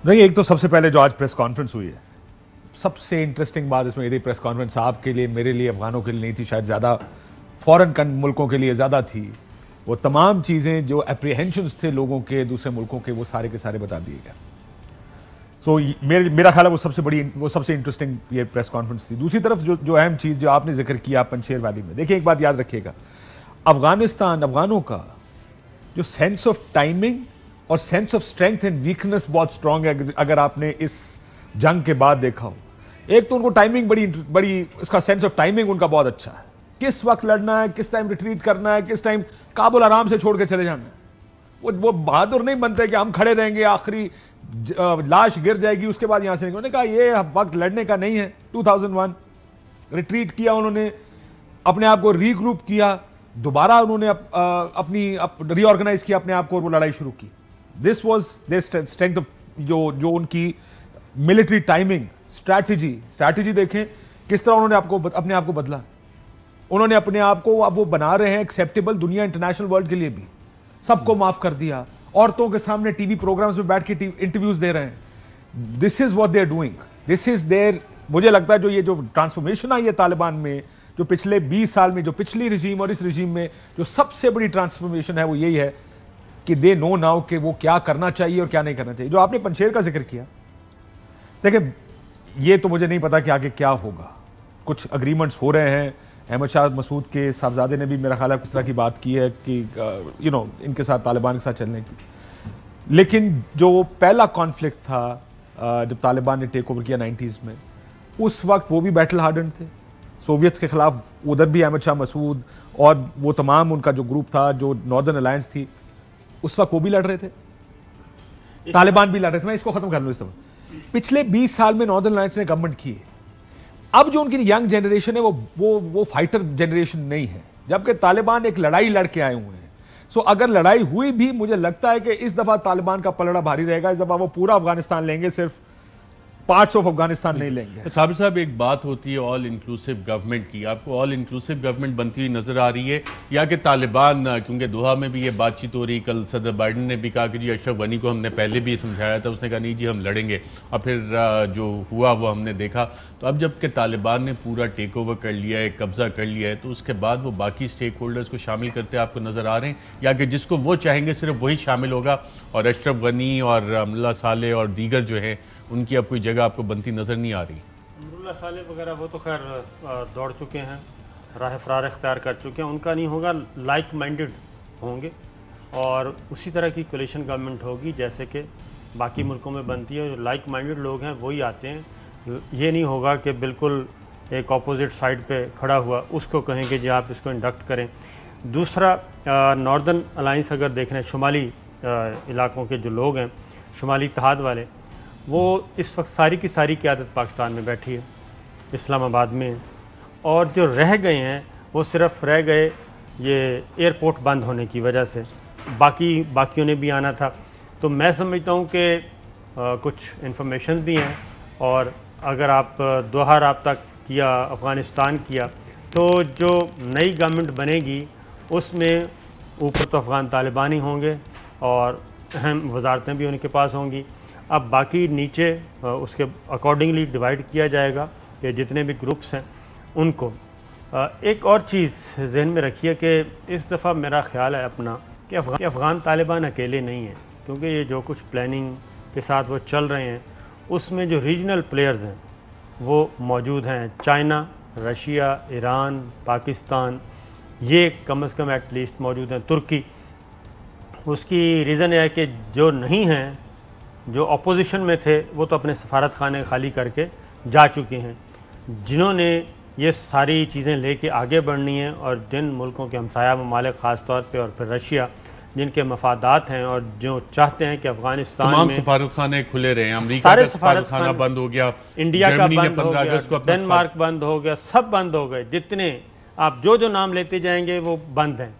नहीं, एक तो सबसे पहले जो आज प्रेस कॉन्फ्रेंस हुई है, सबसे इंटरेस्टिंग बात इसमें यही प्रेस कॉन्फ्रेंस आपके लिए, मेरे लिए, अफगानों के लिए नहीं थी, शायद ज़्यादा फॉरेन मुल्कों के लिए ज़्यादा थी। वो तमाम चीज़ें जो एप्रीहेंशंस थे लोगों के दूसरे मुल्कों के, वो सारे के सारे बता दिए गए। सो मेरा ख्याल है वो सबसे इंटरेस्टिंग ये प्रेस कॉन्फ्रेंस थी। दूसरी तरफ जो अहम चीज़ जो आपने जिक्र किया पंजशेर वैली में, देखिए एक बात याद रखिएगा, अफगानों का जो सेंस ऑफ टाइमिंग और sense of strength and weakness बहुत स्ट्रांग है। अगर आपने इस जंग के बाद देखा हो, एक तो उनको टाइमिंग बड़ी इसका सेंस ऑफ टाइमिंग उनका बहुत अच्छा है, किस वक्त लड़ना है, किस टाइम रिट्रीट करना है, किस टाइम काबुल आराम से छोड़ के चले जाना है। वो बहादुर नहीं बनते कि हम खड़े रहेंगे, आखिरी लाश गिर जाएगी उसके बाद यहां से निकलने का, ये वक्त लड़ने का नहीं है। 2001 रिट्रीट किया उन्होंने, अपने आप को रीग्रुप किया, दोबारा उन्होंने अपनी रीऑर्गेनाइज किया अपने आप को और वो लड़ाई शुरू की। This was their strength of जो उनकी मिलिट्री टाइमिंग, स्ट्रैटेजी देखें किस तरह उन्होंने अपने आप को बदला। उन्होंने अपने आप को अब वो बना रहे हैं एक्सेप्टेबल दुनिया इंटरनेशनल वर्ल्ड के लिए भी, सबको माफ कर दिया, औरतों के सामने टीवी प्रोग्राम्स में बैठ के इंटरव्यूज दे रहे हैं। This is what they are doing, this is there. मुझे लगता है जो ट्रांसफॉर्मेशन आई है तालिबान में, जो पिछले 20 साल में, जो पिछली रजीम और इस रजीम में जो सबसे बड़ी ट्रांसफॉर्मेशन है, वो यही है कि दे नो नाउ कि वो क्या करना चाहिए और क्या नहीं करना चाहिए। जो आपने पंजशेर का जिक्र किया, देखिए ये तो मुझे नहीं पता कि आगे क्या होगा। कुछ अग्रीमेंट्स हो रहे हैं, अहमद शाह मसूद के साहबजादे ने भी मेरा ख्याल है किस तरह की बात की है कि इनके साथ, तालिबान के साथ चलने की। लेकिन जो पहला कॉन्फ्लिक्ट था जब तालिबान ने टेक ओवर किया 90s में, उस वक्त वो भी बैटल हार्डन थे सोवियट्स के खिलाफ। उधर भी अहमद शाह मसूद और वो तमाम उनका जो ग्रुप था, जो नॉर्दर्न अलायंस थी, उस वक्त वो भी लड़ रहे थे, तालिबान भी लड़ रहे थे। मैं इसको खत्म कर लूं इस तरह। पिछले 20 साल में नॉर्दर्न अलायंस ने गवर्नमेंट की है। अब जो उनकी यंग जनरेशन है वो फाइटर जनरेशन नहीं है, जबकि तालिबान एक लड़ाई लड़के आए हुए हैं। सो अगर लड़ाई हुई भी, मुझे लगता है कि इस दफा तालिबान का पलड़ा भारी रहेगा। इस दफा वो पूरा अफगानिस्तान लेंगे, सिर्फ पार्ट्स ऑफ अफगानिस्तान नहीं लेंगे। साहब एक बात होती है ऑल इंक्लूसिव गवर्नमेंट की, आपको ऑल इंक्लूसिव गवर्नमेंट बनती हुई नजर आ रही है या कि तालिबान, क्योंकि दोहा में भी ये बातचीत हो रही, कल सदर बाइडन ने भी कहा कि जी अशरफ गनी को हमने पहले भी समझाया था, उसने कहा नहीं जी हम लड़ेंगे, और फिर जो हुआ वो हमने देखा। तो अब जबकि तालिबान ने पूरा टेक ओवर कर लिया है, कब्जा कर लिया है, तो उसके बाद वो बाकी स्टेक होल्डर्स को शामिल करते आपको नजर आ रहे हैं, या कि जिसको वो चाहेंगे सिर्फ वही शामिल होगा और अशरफ गनी और अमरुल्लाह साले और दीगर जो है उनकी अब कोई जगह आपको बनती नज़र नहीं आ रही? अमरुल्लाह साले वगैरह वो तो खैर दौड़ चुके हैं, राह फरार इख्तियार कर चुके हैं, उनका नहीं होगा, लाइक माइंडेड होंगे और उसी तरह की कोलिशन गवर्नमेंट होगी जैसे कि बाकी मुल्कों में बनती है। जो लाइक माइंडेड लोग हैं वही आते हैं। ये नहीं होगा कि बिल्कुल एक अपोजिट साइड पे खड़ा हुआ उसको कहेंगे जी आप इसको इंडक्ट करें। दूसरा, नॉर्दर्न अलाइंस अगर देख रहे हैं, शुमाली इलाकों के जो लोग हैं, शुमाली इत्तेहाद वाले, वो इस वक्त सारी की सारी क़यादत पाकिस्तान में बैठी है, इस्लामाबाद में, और जो रह गए हैं वो सिर्फ रह गए ये एयरपोर्ट बंद होने की वजह से, बाकियों ने भी आना था। तो मैं समझता हूँ कि कुछ इन्फॉर्मेशन भी हैं, और अगर आप दोहा राब्ता किया, अफ़गानिस्तान किया, तो जो नई गवर्नमेंट बनेगी उसमें ऊपर तो अफ़गान तालिबान ही होंगे और अहम वजारतें भी उनके पास होंगी। अब बाकी नीचे उसके अकॉर्डिंगली डिवाइड किया जाएगा कि जितने भी ग्रुप्स हैं उनको। एक और चीज़ जहन में रखिए कि इस दफ़ा मेरा ख्याल है अपना कि अफ़गान तालिबान अकेले नहीं हैं, क्योंकि ये जो कुछ प्लानिंग के साथ वो चल रहे हैं उसमें जो रीजनल प्लेयर्स हैं वो मौजूद हैं। चाइना, रशिया, ईरान, पाकिस्तान, ये कम से कम एटलीस्ट मौजूद हैं। तुर्की, उसकी रीज़न है कि जो नहीं हैं, जो अपोजिशन में थे, वो तो अपने सफारत खाने खाली करके जा चुके हैं। जिन्होंने ये सारी चीज़ें लेके आगे बढ़नी हैं और जिन मुल्कों के हमसाया ममालिक ख़ास तौर पे, और फिर रशिया, जिनके मफादात हैं और जो चाहते हैं कि अफ़गानिस्तान तमाम में सफारत खाने खुले रहे हैं। अमेरिका का सफारत खाना बंद हो गया, इंडिया का बंद हो गया, डेनमार्क बंद हो गया, सब बंद हो गए। जितने आप जो नाम लेते जाएंगे वो बंद हैं,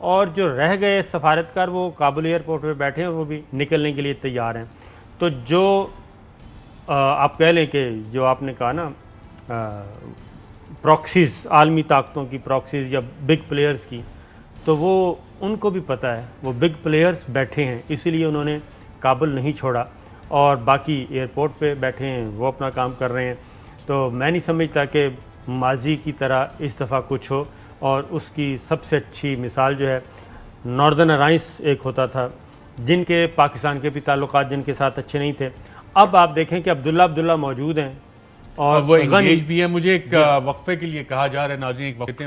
और जो रह गए सफारतकार वो काबुल एयरपोर्ट पर बैठे हैं, वो भी निकलने के लिए तैयार हैं। तो जो आप कह लें कि जो आपने कहा ना, प्रॉक्सीज़, आलमी ताकतों की प्रॉक्सीज़ या बिग प्लेयर्स की, तो वो उनको भी पता है, वो बिग प्लेयर्स बैठे हैं, इसीलिए उन्होंने काबुल नहीं छोड़ा। और बाकी एयरपोर्ट पे बैठे हैं, वो अपना काम कर रहे हैं। तो मैं नहीं समझता कि माजी की तरह इस दफ़ा कुछ हो। और उसकी सबसे अच्छी मिसाल जो है, नॉर्दर्न अलायंस एक होता था जिनके पाकिस्तान के भी ताल्लुकात जिनके साथ अच्छे नहीं थे। अब आप देखें कि अब्दुल्ला मौजूद हैं और वो इंगेज भी है। मुझे एक वक्फे के लिए कहा जा रहा है, नाज़रीन एक वक्फे